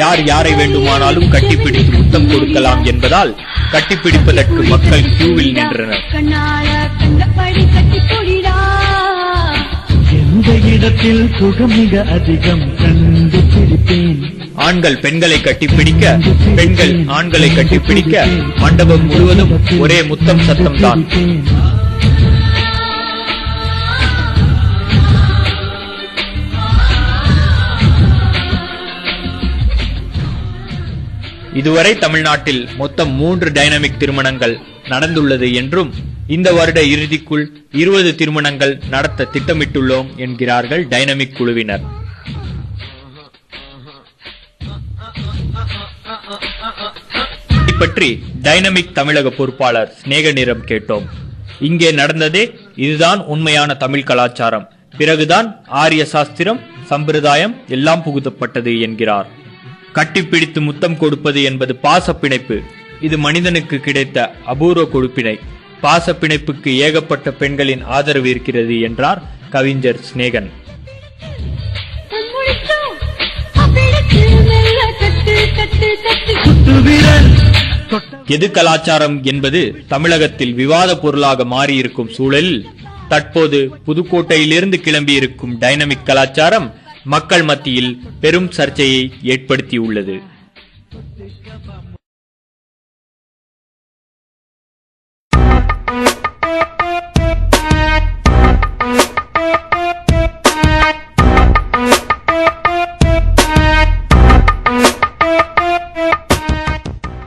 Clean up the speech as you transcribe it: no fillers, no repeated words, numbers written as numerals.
யார் யாரை வேண்டுமானாலும் கட்டிப்பிடித்து முத்தம் கொடுக்கலாம் என்பதால் கட்டிப்பிடிப்பதற்கு மக்கள் கியூவில் நின்றனர். எந்த இடத்தில் சுகம் மிக அதிகம் கண்டுபிடிப்பேன். ஆண்கள் பெண்களை கட்டிப்பிடிக்க, பெண்கள் ஆண்களை கட்டிப்பிடிக்க, மண்டபம் முழுவதும் ஒரே முத்தம் சத்தம்தான். இதுவரை தமிழ்நாட்டில் மொத்தம் 3 டைனமிக் திருமணங்கள் நடந்துள்ளது என்றும் இந்த வருட இறுதிக்குள் 20 திருமணங்கள் நடத்த திட்டமிட்டுள்ளோம் என்கிறார்கள் டைனமிக் குழுவினர். பற்றி டைனமிக் தமிழக பொறுப்பாளர் சிநேகனிடம் கேட்டோம். இங்கே நடந்ததே இதுதான் உண்மையான தமிழ் கலாச்சாரம், பிறகுதான் ஆரிய சாஸ்திரம் சம்பிரதாயம் எல்லாம் புகுத்தப்பட்டது என்கிறார். கட்டிப்பிடித்து முத்தம் கொடுப்பது என்பது பாசப்பிணைப்பு. இது மனிதனுக்கு கிடைத்த அபூர்வ கொடுப்பினை. பாசப்பிணைப்புக்கு ஏகப்பட்ட பெண்களின் ஆதரவு இருக்கிறது என்றார் கவிஞர் சிநேகன். எது கலாச்சாரம் என்பது தமிழகத்தில் விவாத பொருளாக மாறியிருக்கும் சூழலில் தற்போது புதுக்கோட்டையிலிருந்து கிளம்பியிருக்கும் டைனமிக் கலாச்சாரம் மக்கள் மத்தியில் பெரும் சர்ச்சையை ஏற்படுத்தியுள்ளது.